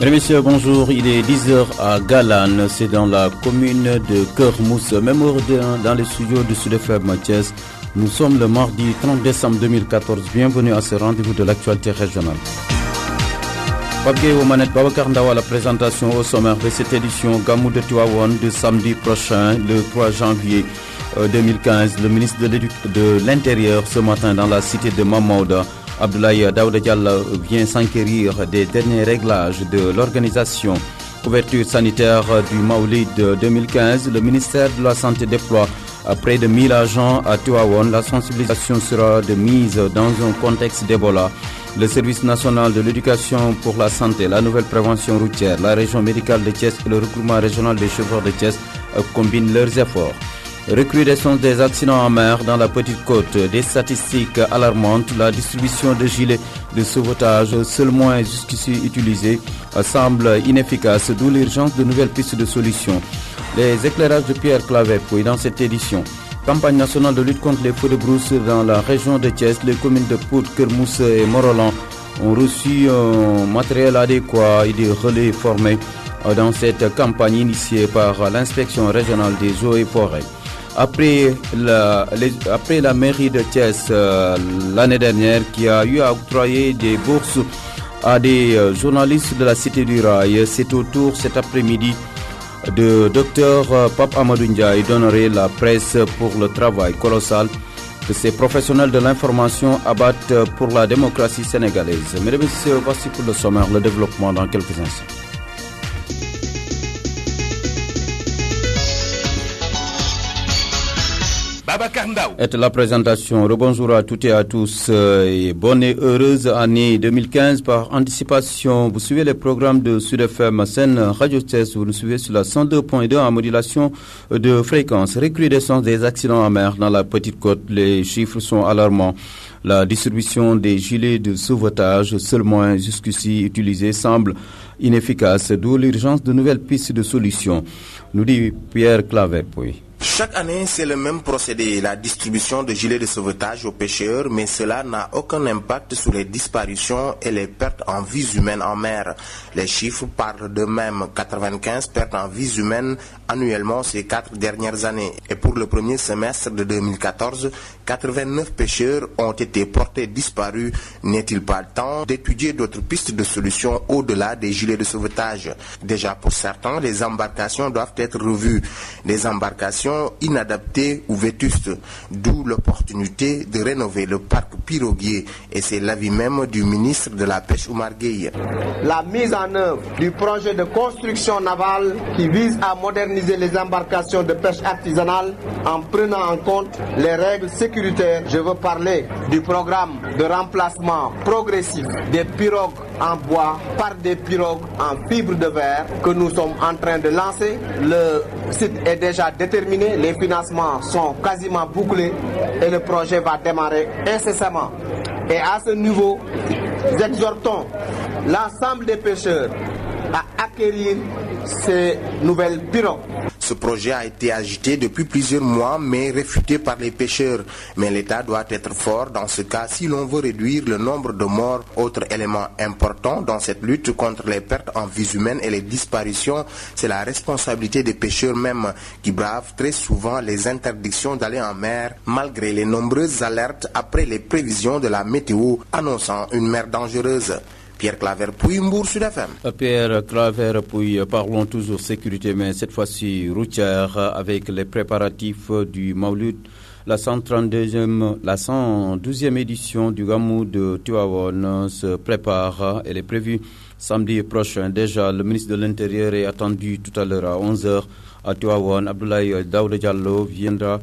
Mesdames et messieurs, bonjour. Il est 10h à Galane, c'est dans la commune de Kermous, même heure dans les studios de Sud FM Thiès. Nous sommes le mardi 30 décembre 2014. Bienvenue à ce rendez-vous de l'actualité régionale. Babgay Oumanet Babacar Ndawa à la présentation au sommaire de cette édition Gamou de Tivaouane de samedi prochain, le 3 janvier 2015. Le ministre de l'Intérieur ce matin dans la cité de Mamouda, Abdoulaye Daouda Diallo, vient s'enquérir des derniers réglages de l'organisation couverture sanitaire du Maoulid 2015. Le ministère de la Santé déploie près de 1000 agents à Tivaouane. La sensibilisation sera de mise dans un contexte d'Ebola. Le service national de l'éducation pour la santé, la nouvelle prévention routière, la région médicale de Thiès et le regroupement régional des chauffeurs de Thiès combinent leurs efforts. Recrudescence des accidents en mer dans la Petite Côte, des statistiques alarmantes, la distribution de gilets de sauvetage, seul moyen jusqu'ici utilisé, semble inefficace, d'où l'urgence de nouvelles pistes de solutions. Les éclairages de Pierre Clavet dans cette édition. Campagne nationale de lutte contre les feux de brousse dans la région de Thiès. Les communes de Pout, Kermous et Morolan ont reçu un matériel adéquat et des relais formés dans cette campagne initiée par l'inspection régionale des eaux et forêts. Après la mairie de Thiès l'année dernière qui a eu à octroyer des bourses à des journalistes de la Cité du Rail, c'est au tour cet après-midi de Dr Pape Amadou Ndiaye d'honorer la presse pour le travail colossal que ces professionnels de l'information abattent pour la démocratie sénégalaise. Mesdames et messieurs, voici pour le sommaire, le développement dans quelques instants. Et la présentation. Rebonjour à toutes et à tous et bonne et heureuse année 2015 par anticipation. Vous suivez les programmes de Sud FM Sen Radio Thiès. Vous nous suivez sur la 102.2 en modulation de fréquence. Recrudescence des accidents en mer dans la Petite Côte. Les chiffres sont alarmants. La distribution des gilets de sauvetage, seul moyen jusqu'ici utilisé, semble inefficace. D'où l'urgence de nouvelles pistes de solutions. Nous dit Pierre Clavet. Chaque année, c'est le même procédé, la distribution de gilets de sauvetage aux pêcheurs, mais cela n'a aucun impact sur les disparitions et les pertes en vies humaines en mer. Les chiffres parlent d'eux-mêmes, 95 pertes en vies humaines annuellement ces 4 dernières années. Et pour le premier semestre de 2014, 89 pêcheurs ont été portés disparus. N'est-il pas le temps d'étudier d'autres pistes de solutions au-delà des gilets de sauvetage? Déjà pour certains, les embarcations doivent être revues. Des embarcations inadaptées ou vétustes, d'où l'opportunité de rénover le parc piroguier, et c'est l'avis même du ministre de la Pêche Oumar Gueye. La mise en œuvre du projet de construction navale qui vise à moderniser les embarcations de pêche artisanale en prenant en compte les règles sécuritaires. Je veux parler du programme de remplacement progressif des pirogues en bois par des pirogues en fibre de verre que nous sommes en train de lancer. Le site est déjà déterminé, les financements sont quasiment bouclés et le projet va démarrer incessamment. Et à ce niveau, nous exhortons l'ensemble des pêcheurs à acquérir ces nouvelles pirogues. Ce projet a été agité depuis plusieurs mois, mais réfuté par les pêcheurs. Mais l'État doit être fort dans ce cas si l'on veut réduire le nombre de morts. Autre élément important dans cette lutte contre les pertes en vies humaines et les disparitions, c'est la responsabilité des pêcheurs même, qui bravent très souvent les interdictions d'aller en mer, malgré les nombreuses alertes après les prévisions de la météo annonçant une mer dangereuse. Pierre Claver-Pouy, Mbour, Sud FM. Pierre Claver-Pouy, parlons toujours sécurité, mais cette fois-ci routière, avec les préparatifs du Maouloud, la 112e édition du Gamou de Tivaouane se prépare. Elle est prévue samedi prochain. Déjà, le ministre de l'Intérieur est attendu tout à l'heure à 11h à Tivaouane. Abdoulaye Daouda Diallo viendra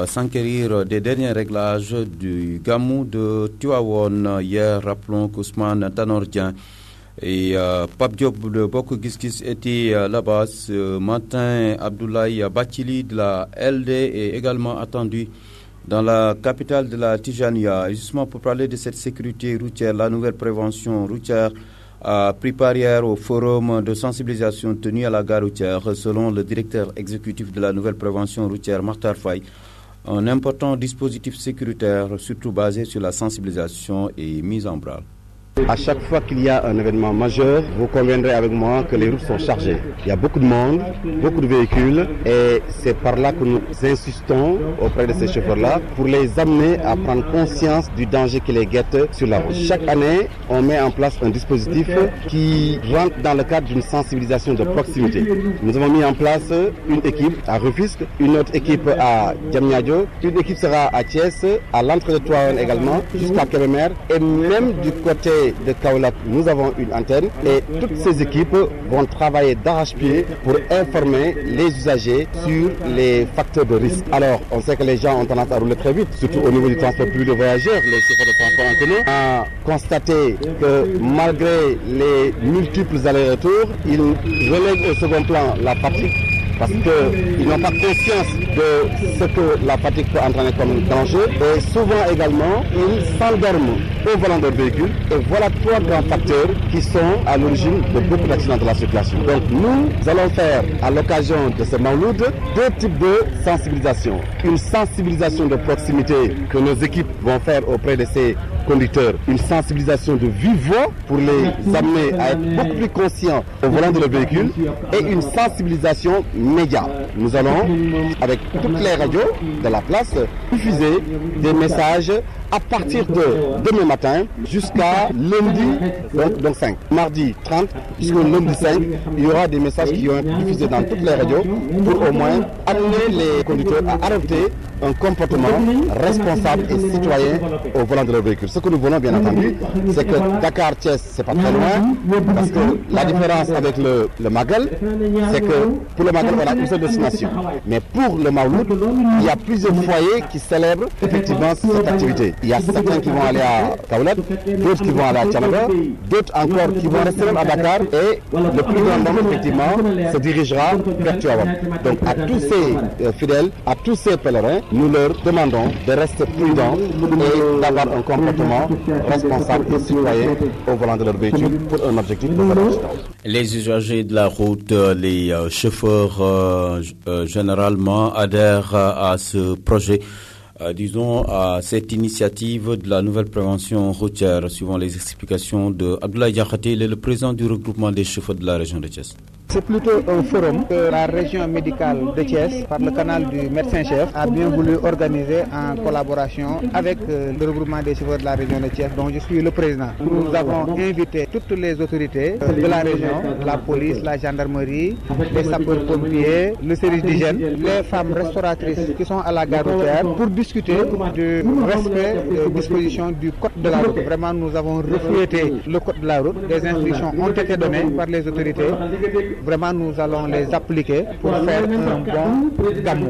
s'enquérir des derniers réglages du Gamou de Tivaouane. Hier, rappelons qu'Ousmane Tanordien et Pape Diop de Boko Giskis étaient là-bas. Ce matin, Abdoulaye Bathily de la LD est également attendu dans la capitale de la Tijania. Et justement, pour parler de cette sécurité routière, la nouvelle prévention routière a pris part hier au forum de sensibilisation tenu à la gare routière. Selon le directeur exécutif de la nouvelle prévention routière, Makhtar Faye, un important dispositif sécuritaire, surtout basé sur la sensibilisation, est mis en branle. À chaque fois qu'il y a un événement majeur, vous conviendrez avec moi que les routes sont chargées. Il y a beaucoup de monde, beaucoup de véhicules et c'est par là que nous insistons auprès de ces chauffeurs-là pour les amener à prendre conscience du danger qui les guette sur la route. Chaque année, on met en place un dispositif qui rentre dans le cadre d'une sensibilisation de proximité. Nous avons mis en place une équipe à Rufisque, une autre équipe à Diamniadio, une équipe sera à Thiès, à l'entrée de Tivaouane également, jusqu'à Kébémer et même du côté de Kaolack, nous avons une antenne et toutes ces équipes vont travailler d'arrache-pied pour informer les usagers sur les facteurs de risque. Alors, on sait que les gens ont tendance à rouler très vite, surtout au niveau du transport public de voyageurs, les chauffeurs de transport en commun. On a constaté que malgré les multiples allers-retours, ils relèguent au second plan la fatigue parce qu'ils n'ont pas conscience de ce que la fatigue peut entraîner comme danger. Et souvent également, ils s'endorment au volant de véhicule. Et voilà 3 grands facteurs qui sont à l'origine de beaucoup d'accidents de la circulation. Donc nous allons faire à l'occasion de ce Mawlid 2 types de sensibilisation. Une sensibilisation de proximité que nos équipes vont faire auprès de ces conducteurs, une sensibilisation de vive voix pour les amener à être beaucoup plus conscients au volant de leur véhicule et une sensibilisation média. Nous allons, avec toutes les radios de la place, diffuser des messages à partir de demain matin jusqu'à lundi donc 5. Mardi 30 jusqu'au lundi 5, il y aura des messages qui vont être diffusés dans toutes les radios pour au moins amener les conducteurs à adopter un comportement responsable et citoyen au volant de leur véhicule. Ce que nous voulons bien entendu, c'est que Dakar-Thiès, c'est pas très loin, parce que la différence avec le Magal, c'est que pour le Magal, on a une seule destination. Mais pour le Mawlid, il y a plusieurs foyers qui célèbrent effectivement cette activité. Il y a certains qui vont aller à Kaolack, d'autres qui vont aller à Thiénaba, d'autres encore qui vont rester même à Dakar et le plus grand nombre effectivement se dirigera vers Tivaouane. Donc à tous ces fidèles, à tous ces pèlerins, nous leur demandons de rester prudents et d'avoir un comportement responsable et citoyen au volant de leur véhicule pour un objectif de prévention. Les usagers de la route, les chauffeurs généralement adhèrent à ce projet. Disons à cette initiative de la nouvelle prévention routière, suivant les explications de Abdoulaye Diakhaté, le président du regroupement des chauffeurs de la région de Thiès. C'est plutôt un forum que la région médicale de Thiès, par le canal du médecin-chef, a bien voulu organiser en collaboration avec le regroupement des chauffeurs de la région de Thiès, dont je suis le président. Nous avons invité toutes les autorités de la région, la police, la gendarmerie, les sapeurs-pompiers, le service d'hygiène, les femmes restauratrices qui sont à la gare routière pour discuter du respect des dispositions du code de la route. Vraiment, nous avons reflété le code de la route. Des instructions ont été données par les autorités. Vraiment, nous allons les appliquer pour faire un bon gamou.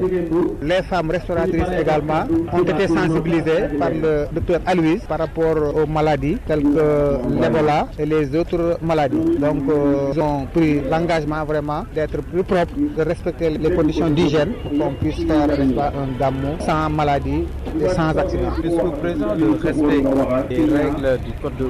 Les femmes restauratrices également ont été sensibilisées par le docteur Aloïse par rapport aux maladies telles que l'Ebola et les autres maladies. Donc, ils ont pris l'engagement vraiment d'être plus propres, de respecter les conditions d'hygiène pour qu'on puisse faire un gamou sans maladie et sans accident. Jusqu'au présent, le respect des règles du code de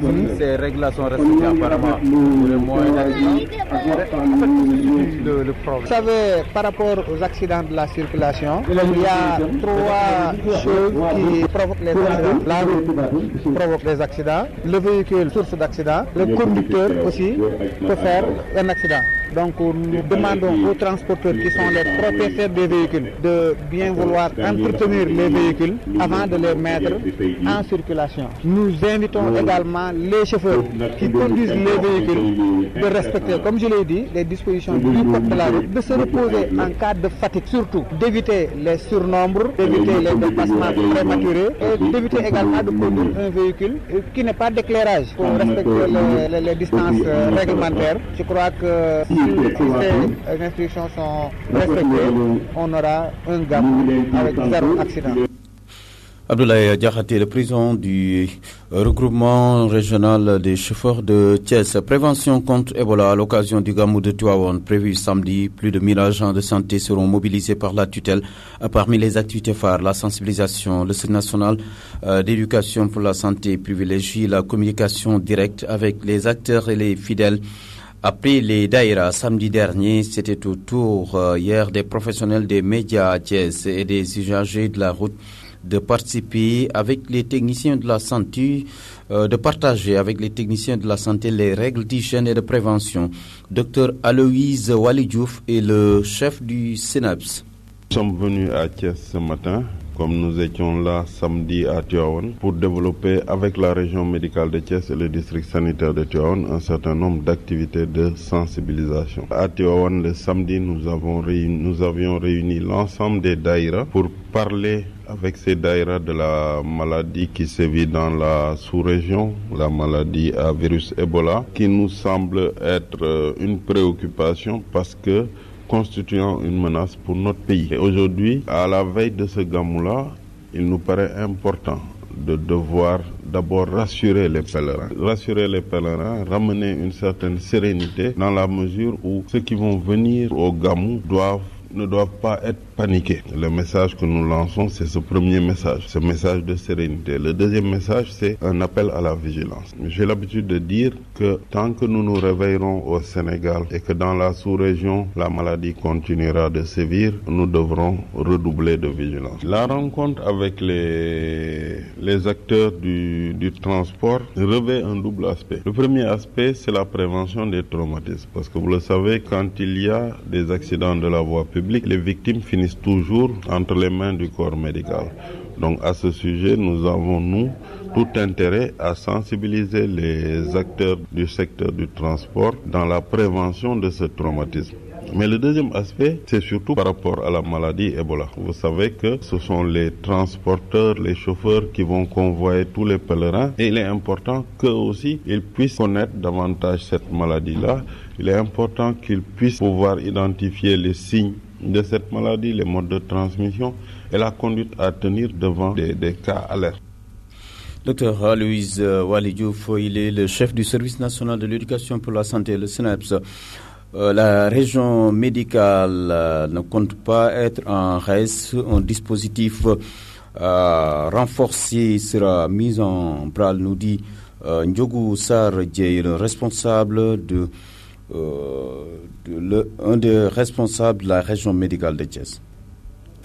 conduite, ces règles-là sont respectées apparemment pour le moyen d'accident. Vous savez, par rapport aux accidents de la circulation, il y a 3 choses qui provoquent les accidents. La route provoque des accidents, le véhicule source d'accident, le conducteur aussi peut faire un accident. Donc nous demandons aux transporteurs qui sont les propriétaires des véhicules de bien vouloir entretenir les véhicules avant de les mettre en circulation. Nous invitons également les chauffeurs qui conduisent les véhicules de respecter, comme je l'ai dit, les dispositions du code de la route, de se reposer en cas de fatigue, surtout d'éviter les surnombres, d'éviter les dépassements prématurés et d'éviter également de conduire un véhicule qui n'est pas d'éclairage pour respecter les distances réglementaires. Je crois que si ces instructions sont respectées, on aura un gap avec 0 accident. Abdoulaye Diakhaté, le président du regroupement régional des chauffeurs de Thiès. Prévention contre Ebola à l'occasion du Gamou de Tivaouane prévu samedi. Plus de 1000 agents de santé seront mobilisés par la tutelle. Parmi les activités phares, la sensibilisation, le Centre national d'éducation pour la santé privilégie la communication directe avec les acteurs et les fidèles. Après les daïras samedi dernier, c'était au tour hier des professionnels des médias à Thiès et des usagers de la route de participer avec les techniciens de la santé, de partager avec les techniciens de la santé les règles d'hygiène et de prévention. Dr Aloïse Walidjouf est le chef du SNEPS. Nous sommes venus à Thiès ce matin, comme nous étions là samedi à Tivaouane, pour développer avec la région médicale de Thiès et le district sanitaire de Tivaouane un certain nombre d'activités de sensibilisation. À Tivaouane, le samedi, nous avions réuni l'ensemble des daïras pour parler avec ces daïras de la maladie qui sévit dans la sous-région, la maladie à virus Ebola, qui nous semble être une préoccupation parce que constituant une menace pour notre pays. Et aujourd'hui, à la veille de ce gamou-là, il nous paraît important de devoir d'abord rassurer les pèlerins. Rassurer les pèlerins, ramener une certaine sérénité dans la mesure où ceux qui vont venir au gamou ne doivent pas être paniqués. Le message que nous lançons, c'est ce premier message, ce message de sérénité. Le deuxième message, c'est un appel à la vigilance. J'ai l'habitude de dire que tant que nous nous réveillerons au Sénégal et que dans la sous-région, la maladie continuera de sévir, nous devrons redoubler de vigilance. La rencontre avec les acteurs du transport revêt un double aspect. Le premier aspect, c'est la prévention des traumatismes. Parce que vous le savez, quand il y a des accidents de la voie publique, les victimes finissent toujours entre les mains du corps médical. Donc à ce sujet, nous avons, tout intérêt à sensibiliser les acteurs du secteur du transport dans la prévention de ce traumatisme. Mais le deuxième aspect, c'est surtout par rapport à la maladie Ebola. Vous savez que ce sont les transporteurs, les chauffeurs qui vont convoyer tous les pèlerins. Et il est important qu'eux aussi, ils puissent connaître davantage cette maladie-là. Il est important qu'ils puissent pouvoir identifier les signes de cette maladie, les modes de transmission et la conduite à tenir devant des cas alertes. Dr Aloïse Walidjouf, il est le chef du service national de l'éducation pour la santé, le SNEPS. La région médicale ne compte pas être en reste. Un dispositif renforcé sera mis en place, nous dit Ndiogou Sarr, le responsable un des responsables de la région médicale de Thiès.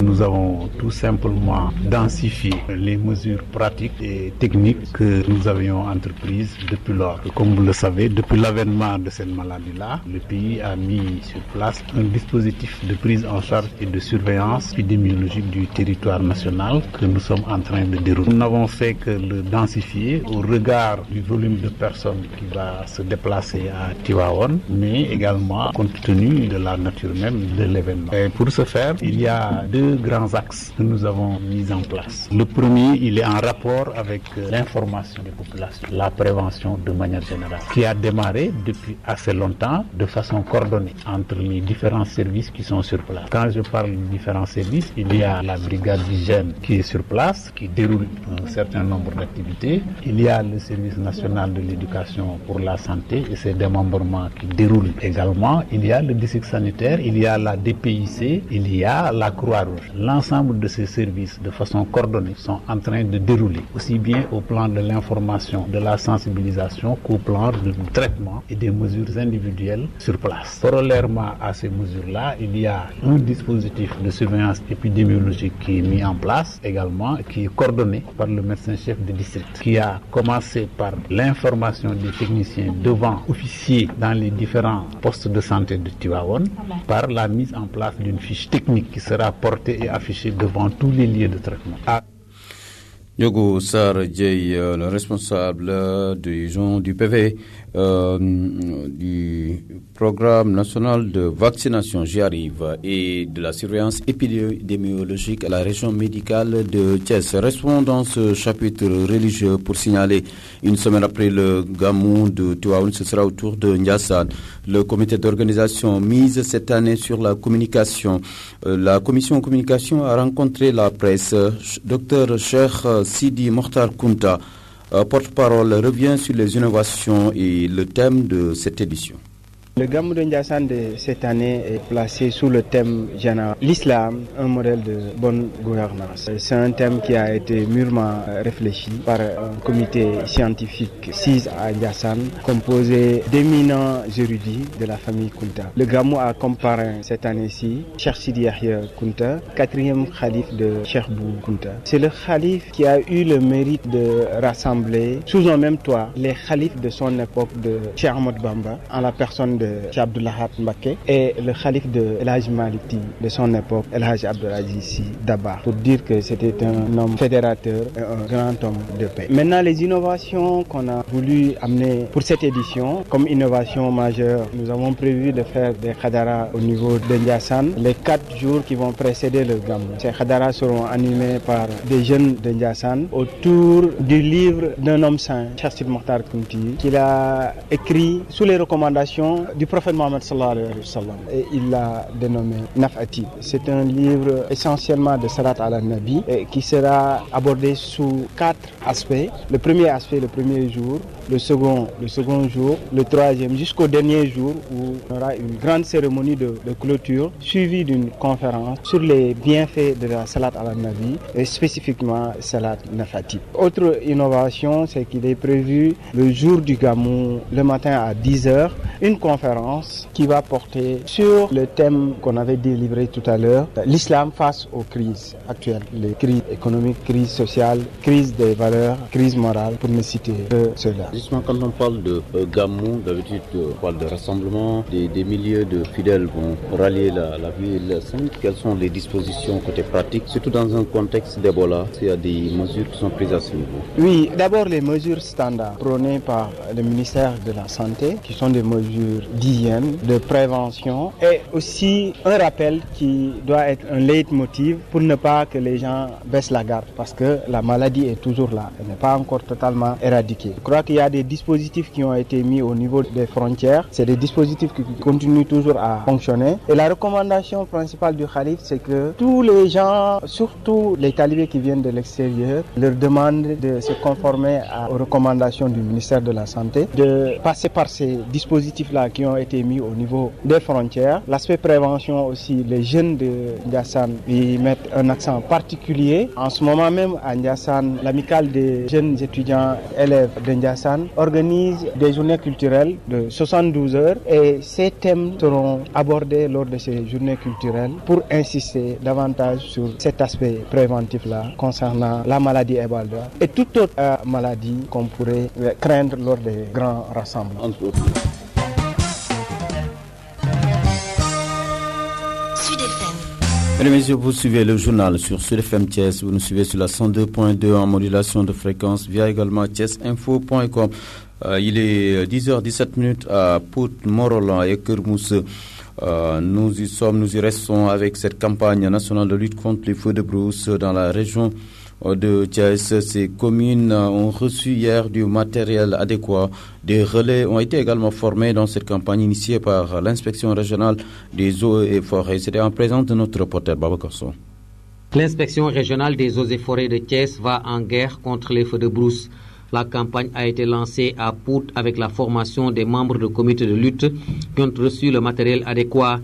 Nous avons tout simplement densifié les mesures pratiques et techniques que nous avions entreprises depuis lors. Comme vous le savez, depuis l'avènement de cette maladie-là, le pays a mis sur place un dispositif de prise en charge et de surveillance épidémiologique du territoire national que nous sommes en train de dérouler. Nous n'avons fait que le densifier au regard du volume de personnes qui va se déplacer à Tivaouane, mais également compte tenu de la nature même de l'événement. Et pour ce faire, il y a deux grands axes que nous avons mis en place. Le premier, il est en rapport avec l'information des populations, la prévention de manière générale, qui a démarré depuis assez longtemps de façon coordonnée entre les différents services qui sont sur place. Quand je parle de différents services, il y a la brigade d'hygiène qui est sur place, qui déroule un certain nombre d'activités. Il y a le service national de l'éducation pour la santé et ses démembrements qui déroulent également. Il y a le district sanitaire, il y a la DPIC, il y a la Croix-Rouge. L'ensemble de ces services, de façon coordonnée, sont en train de dérouler, aussi bien au plan de l'information, de la sensibilisation qu'au plan du traitement et des mesures individuelles sur place. Corollairement à ces mesures-là, il y a un dispositif de surveillance épidémiologique qui est mis en place également, qui est coordonné par le médecin-chef de district, qui a commencé par l'information des techniciens devant officiers dans les différents postes de santé de Tivaouane, par la mise en place d'une fiche technique qui sera portée et affiché devant tous les lieux de traitement. Ndiogou Sarr, le responsable du PV du programme national de vaccination, j'y arrive, et de la surveillance épidémiologique à la région médicale de Thiès. Restons dans ce chapitre religieux pour signaler une semaine après le gamou de Tivaouane, ce sera au tour de Ndiassane. Le comité d'organisation mise cette année sur la communication. La commission communication a rencontré la presse. Dr Cheikh Sidi Mokhtar Kounta, porte-parole, revient sur les innovations et le thème de cette édition. Le Gamou de Ndiassane de cette année est placé sous le thème général l'islam, un modèle de bonne gouvernance. C'est un thème qui a été mûrement réfléchi par un comité scientifique SIS à Ndiassane, composé d'éminents érudits de la famille Kounta. Le Gamou a comme parrain cette année-ci Cheikh Sidi Yahya Kounta, 4e khalife de Cheikh Bou Kounta. C'est le khalife qui a eu le mérite de rassembler sous un même toit les khalifes de son époque de Cheikh Ahmad Bamba, en la personne de Cheikh Abdoulahat Mbacké, et le khalife de El Hadj Maliki de son époque, El Hadj Abdoulaziz Sy Dabakh, pour dire que c'était un homme fédérateur et un grand homme de paix. Maintenant, les innovations qu'on a voulu amener pour cette édition, comme innovation majeure, nous avons prévu de faire des khadaras au niveau de Ndiassane les 4 jours qui vont précéder le Gamou. Ces khadaras seront animés par des jeunes de Ndiassane autour du livre d'un homme saint, Cheikh Sidi Mokhtar Kounti, qu'il a écrit sous les recommandations du prophète Mohammed sallallahu alayhi wa sallam, et il l'a dénommé Naf'ati. C'est un livre essentiellement de Salat ala Nabi qui sera abordé sous 4 aspects. Le premier aspect, le premier jour, le second jour, le troisième jusqu'au dernier jour où il y aura une grande cérémonie de clôture suivie d'une conférence sur les bienfaits de la Salat ala Nabi et spécifiquement Salat Naf'ati. Autre innovation, c'est qu'il est prévu le jour du Gamou, le matin à 10h, une conférence qui va porter sur le thème qu'on avait délivré tout à l'heure, l'islam face aux crises actuelles, les crises économiques, crises sociales, crises des valeurs, crises morales, pour ne citer que cela. Justement, quand on parle de Gamou, d'habitude on parle de rassemblement, des milliers de fidèles vont rallier la ville sainte. Quelles sont les dispositions côté pratique, surtout dans un contexte d'Ebola? Il y a des mesures qui sont prises à ce niveau. Oui, d'abord les mesures standards prônées par le ministère de la Santé, qui sont des mesures d'hygiène, de prévention, et aussi un rappel qui doit être un leitmotiv pour ne pas que les gens baissent la garde, parce que la maladie est toujours là, elle n'est pas encore totalement éradiquée. Je crois qu'il y a des dispositifs qui ont été mis au niveau des frontières, c'est des dispositifs qui continuent toujours à fonctionner, et la recommandation principale du Khalif, c'est que tous les gens, surtout les talibés qui viennent de l'extérieur, leur demandent de se conformer aux recommandations du ministère de la Santé, de passer par ces dispositifs-là qui ont été mis au niveau des frontières. L'aspect prévention aussi, les jeunes de Ndiassane y mettent un accent particulier. En ce moment même, à Ndiassane, l'amicale des jeunes étudiants élèves de Ndiassane organise des journées culturelles de 72 heures et ces thèmes seront abordés lors de ces journées culturelles pour insister davantage sur cet aspect préventif-là concernant la maladie Ebola et toute autre maladie qu'on pourrait craindre lors des grands rassemblements. Mesdames et messieurs, vous suivez le journal sur Sud FM Thiès. Vous nous suivez sur la 102.2 en modulation de fréquence via également thiesinfo.com. Il est 10h17 à Pout-Morolan et Kermousse. Nous y restons avec cette campagne nationale de lutte contre les feux de brousse dans la région de Thiès. Ces communes ont reçu hier du matériel adéquat. Des relais ont été également formés dans cette campagne initiée par l'inspection régionale des eaux et forêts. C'était en présence de notre reporter Babacar Sow. L'inspection régionale des eaux et forêts de Thiès va en guerre contre les feux de brousse. La campagne a été lancée à Pout avec la formation des membres du comité de lutte qui ont reçu le matériel adéquat.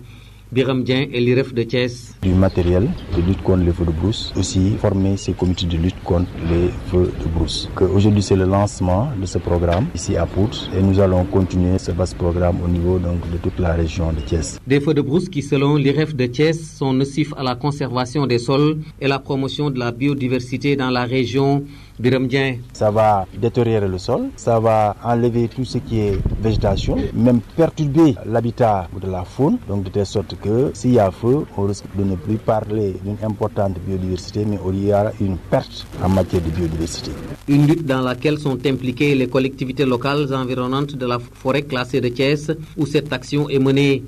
Biram Dien et l'IREF de Thiès. Du matériel de lutte contre les feux de brousse, aussi former ces comités de lutte contre les feux de brousse. Aujourd'hui, c'est le lancement de ce programme ici à Pout et nous allons continuer ce vaste programme au niveau donc, de toute la région de Thiès. Des feux de brousse qui, selon l'IREF de Thiès, sont nocifs à la conservation des sols et la promotion de la biodiversité dans la région. Biram Dien. Ça va détériorer le sol, ça va enlever tout ce qui est végétation, même perturber l'habitat de la faune, donc de telle sorte que s'il y a feu, on risque de ne plus parler d'une importante biodiversité, mais il y aura une perte en matière de biodiversité. Une lutte dans laquelle sont impliquées les collectivités locales environnantes de la forêt classée de Thiès, où cette action est menée.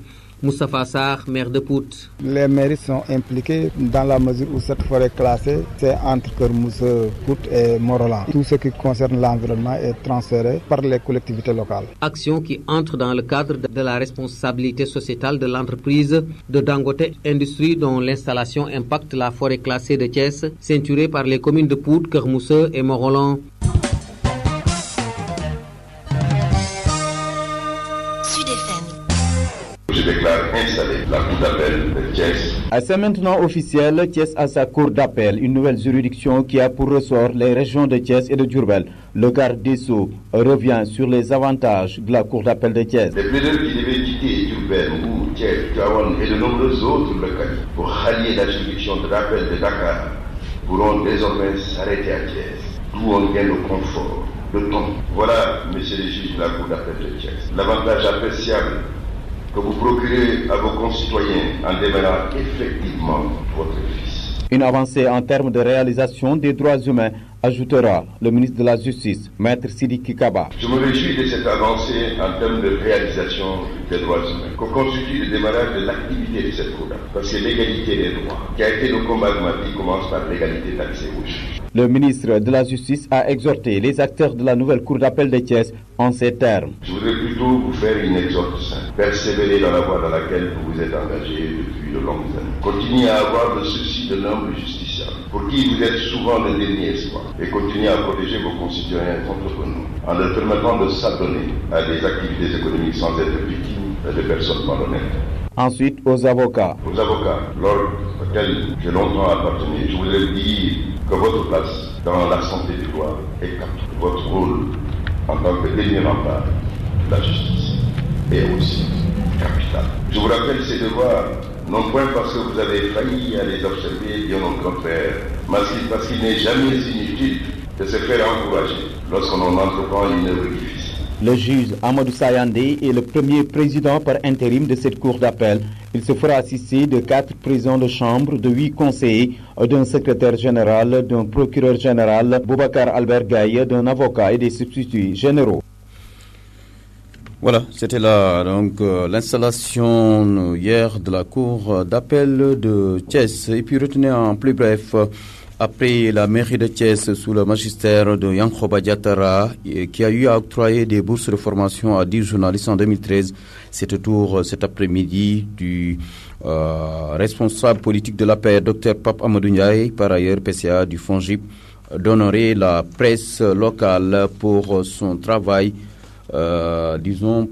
Moustapha Sarr, maire de Pout. Les mairies sont impliquées dans la mesure où cette forêt classée, c'est entre Kermousse, Pout et Morolan. Tout ce qui concerne l'environnement est transféré par les collectivités locales. Action qui entre dans le cadre de la responsabilité sociétale de l'entreprise de Dangote Industries dont l'installation impacte la forêt classée de Thiès, ceinturée par les communes de Pout, Kermousse et Morolan. Je déclare installée la cour d'appel de Thiès. C'est maintenant officiel, Thiès a sa cour d'appel, une nouvelle juridiction qui a pour ressort les régions de Thiès et de Diourbel. Le garde des Sceaux revient sur les avantages de la cour d'appel de Thiès. Les plaideurs qui devaient quitter Diourbel, Mbour, Thiès, Tivaouane et de nombreux autres localités pour rallier la juridiction de l'appel de Dakar pourront désormais s'arrêter à Thiès, d'où on gagne le confort, le temps. Voilà, messieurs les juges de la cour d'appel de Thiès, l'avantage appréciable que vous procurez à vos concitoyens en démenant effectivement votre fils. Une avancée en termes de réalisation des droits humains, ajoutera le ministre de la Justice, Maître Sidiki Kaba. Je me réjouis de cette avancée en termes de réalisation des droits humains, que constitue le démarrage de l'activité de cette cour, parce que l'égalité des droits, qui a été le combat de ma vie, commence par l'égalité d'accès aux juges. Le ministre de la Justice a exhorté les acteurs de la nouvelle cour d'appel de Thiès en ces termes. Je voudrais plutôt vous faire une exhorte simple. Persévérez dans la voie dans laquelle vous vous êtes engagé depuis de longues années. Continuez à avoir le souci de l'homme justiciable, pour qui vous êtes souvent le dernier espoir, et continuez à protéger vos concitoyens contre nous, en leur permettant de s'adonner à des activités économiques sans être victimes de personnes malhonnêtes. Ensuite, aux avocats. Aux avocats, l'ordre auquel j'ai longtemps appartenu, je voudrais dire que votre place dans la santé du droit est capitale. Votre rôle en tant que dernier rempart de la justice est aussi capital. Je vous rappelle ces devoirs, non point parce que vous avez failli à les observer, bien au contraire, mais parce qu'il n'est jamais inutile de se faire encourager lorsqu'on entreprend une œuvre difficile. Le juge Amadou Sayandé est le premier président par intérim de cette cour d'appel. Il se fera assister de 4 présidents de chambre, de 8 conseillers, d'un secrétaire général, d'un procureur général, Boubacar Albert Gaye, d'un avocat et des substituts généraux. Voilà, c'était là donc l'installation hier de la cour d'appel de Thiès. Et puis retenez en plus bref, après la mairie de Thiès sous le magistère de Yankhoba Diattara, qui a eu à octroyer des bourses de formation à 10 journalistes en 2013, c'est au tour cet après-midi du responsable politique de l'APR, Dr Pape Amadou Ndiaye, par ailleurs PCA du FONGIP, d'honorer la presse locale pour son travail, disons,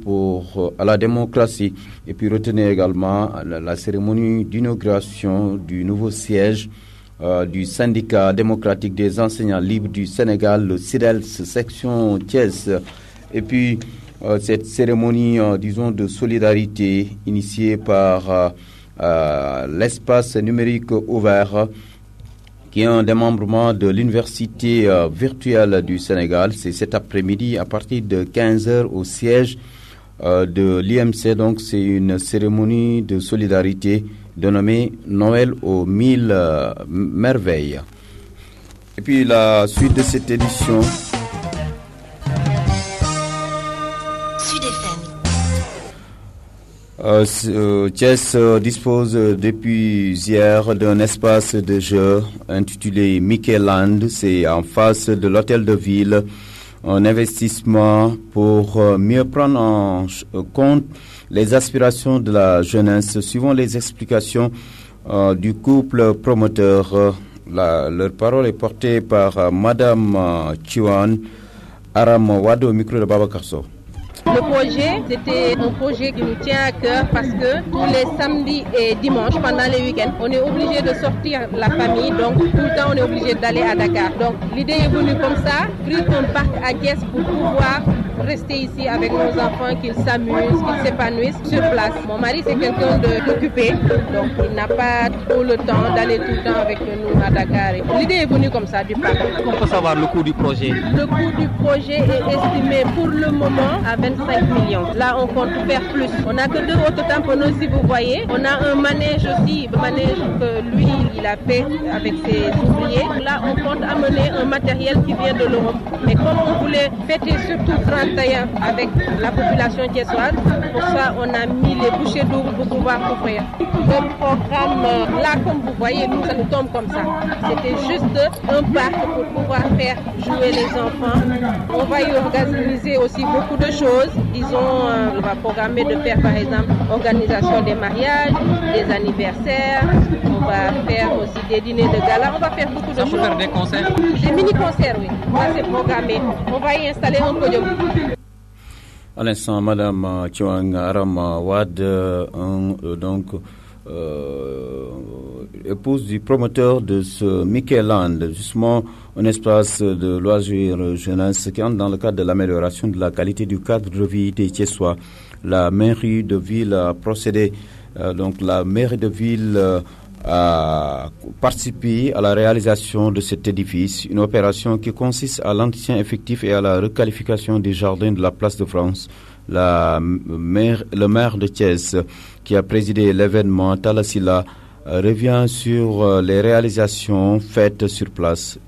à la démocratie. Et puis retenez également la cérémonie d'inauguration du nouveau siège du syndicat démocratique des enseignants libres du Sénégal, le CIDELS, section Thiès. Et puis cette cérémonie, disons, de solidarité initiée par l'espace numérique ouvert, qui est un démembrement de l'université virtuelle du Sénégal. C'est cet après-midi à partir de 15h au siège de l'IMC. Donc c'est une cérémonie de solidarité dénommée Noël aux 1000 merveilles. Et puis la suite de cette édition. Thiès dispose depuis hier d'un espace de jeu intitulé Mickey Land. C'est en face de l'hôtel de ville. Un investissement pour mieux prendre en compte les aspirations de la jeunesse. Suivant les explications du couple promoteur, leur parole est portée par Madame Chiwan Aram Wado au micro de Babacar Sow. Le projet, c'était un projet qui nous tient à cœur parce que tous les samedis et dimanches, pendant les week-ends, on est obligé de sortir la famille, donc tout le temps on est obligé d'aller à Dakar. Donc l'idée est venue comme ça, plus qu'on parte à Thiès pour pouvoir rester ici avec nos enfants, qu'ils s'amusent, qu'ils s'épanouissent sur place. Mon mari c'est quelqu'un d'occupé, donc il n'a pas trop le temps d'aller tout le temps avec nous à Dakar. L'idée est venue comme ça du parc. On peut savoir le coût du projet? Le coût du projet est estimé pour le moment à 25 millions. Là, on compte faire plus. On n'a que 2 autotamponneuses, si vous voyez. On a un manège aussi, le manège que lui, il a fait avec ses ouvriers. Là, on compte amener un matériel qui vient de l'Europe. Mais comme on voulait fêter surtout 31 avec la population thiessoise, pour ça, on a mis les bouchées doubles pour pouvoir couvrir. Le programme, là, comme vous voyez, nous, ça nous tombe comme ça. C'était juste un parc pour pouvoir faire jouer les enfants. On va y organiser aussi beaucoup de choses. On va programmer de faire par exemple organisation des mariages, des anniversaires, on va faire aussi des dîners de gala, on va faire beaucoup de choses. On peut faire des concerts? Des mini-concerts, oui. Ça c'est programmé. On va y installer un podium. À l'instant, Madame Chouang Aram Wad, épouse du promoteur de ce Mickey Land, justement un espace de loisirs jeunesse qui entre dans le cadre de l'amélioration de la qualité du cadre de vie des Thiessois. La mairie de ville a procédé, la mairie de ville a participé à la réalisation de cet édifice, une opération qui consiste à l'entretien effectif et à la requalification des jardins de la place de France. Le maire de Thiès, qui a présidé l'événement, Talla Sylla, revient sur les réalisations faites sur place.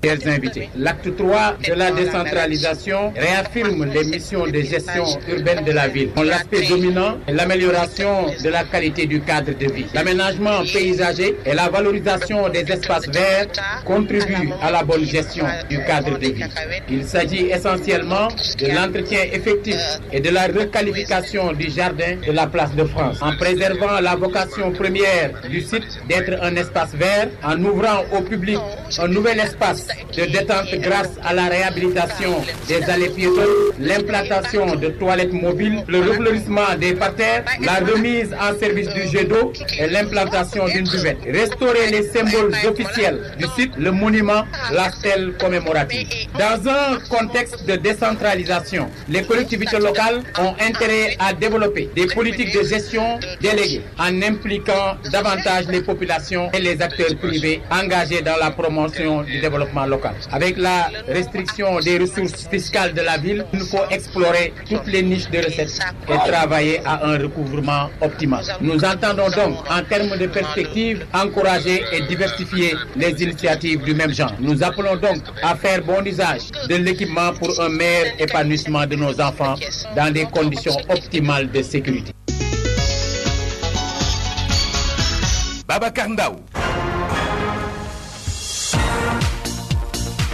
Chers invités, l'acte 3 de la décentralisation réaffirme les missions de gestion urbaine de la ville. L'aspect dominant est l'amélioration de la qualité du cadre de vie. L'aménagement paysager et la valorisation des espaces verts contribuent à la bonne gestion du cadre de vie. Il s'agit essentiellement de l'entretien effectif et de la requalification du jardin de la place de France, en préservant la vocation première du site d'être un espace vert, en ouvrant au public un nouvel espace de détente grâce à la réhabilitation des allées piétonnes, l'implantation de toilettes mobiles, le refleurissement des parterres, la remise en service du jet d'eau et l'implantation d'une buvette. Restaurer les symboles officiels du site, le monument, la stèle commémorative. Dans un contexte de décentralisation, les collectivités locales ont intérêt à développer des politiques de gestion déléguées en impliquant davantage les populations et les acteurs privés engagés dans la promotion du développement local. Avec la restriction des ressources fiscales de la ville, il faut explorer toutes les niches de recettes et travailler à un recouvrement optimal. Nous entendons donc, en termes de perspective, encourager et diversifier les initiatives du même genre. Nous appelons donc à faire bon usage de l'équipement pour un meilleur épanouissement de nos enfants dans des conditions optimales de sécurité. Babacar Ndaw.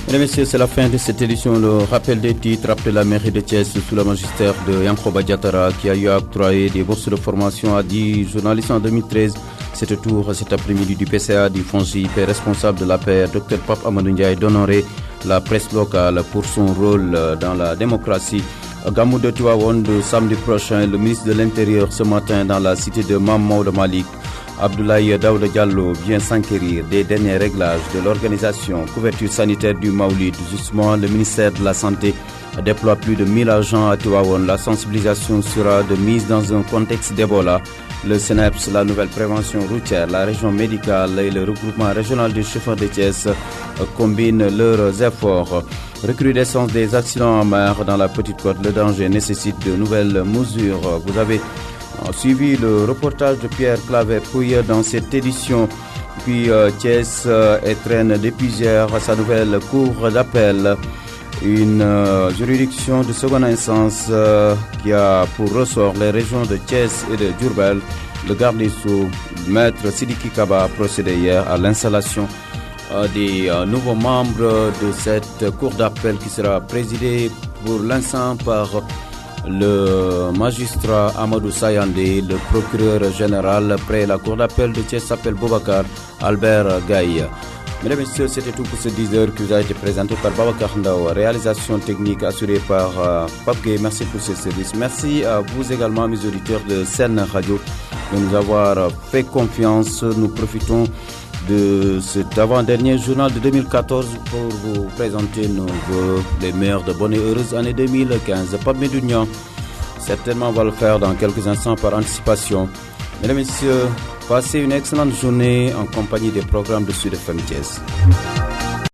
Mesdames et messieurs, c'est la fin de cette édition. Le rappel des titres après la mairie de Thiès sous le magistère de Yankoba Diatara qui a eu à octroyer des bourses de formation à 10 journalistes en 2013. C'était tour cet après-midi du PCA du FONGIP, responsable de l'APR, Dr Pape Amadou Ndiaye, d'honorer la presse locale pour son rôle dans la démocratie. Gamou de Tivaouane de samedi prochain, le ministre de l'Intérieur ce matin dans la cité de Mamou de Malik. Abdoulaye Daouda Diallo vient s'enquérir des derniers réglages de l'organisation couverture sanitaire du Maoulid. Justement, le ministère de la Santé déploie plus de 1000 agents à Tivaouane. La sensibilisation sera de mise dans un contexte d'Ebola. Le CNEPS, la nouvelle prévention routière, la région médicale et le regroupement régional des chauffeurs de Thiès combinent leurs efforts. Recrudescence des accidents en mer dans la Petite Côte. Le danger nécessite de nouvelles mesures. Vous avez suivi le reportage de Pierre Claver-Pouille dans cette édition. Puis Thiès étrenne depuis hier à sa nouvelle cour d'appel. Une juridiction de seconde instance qui a pour ressort les régions de Thiès et de Diourbel. Le garde des Sceaux, maître Sidiki Kaba, a procédé hier à l'installation des nouveaux membres de cette cour d'appel qui sera présidée pour l'instant par le magistrat Amadou Sayandé. Le procureur général près la cour d'appel de Thiès s'appelle Boubacar Albert Gaï. Mesdames et messieurs, c'était tout pour ce 10 heures qui vous a été présenté par Babacar Ndaw. Réalisation technique assurée par Pape Gueye. Merci pour ce service. Merci à vous également, mes auditeurs de Sen Radio, de nous avoir fait confiance. Nous profitons de cet avant-dernier journal de 2014 pour vous présenter nos vœux, les meilleurs de bonne et heureuse année 2015. Pape Médounian, certainement, va le faire dans quelques instants par anticipation. Mesdames et messieurs, passez une excellente journée en compagnie des programmes de Sud FM Thiès.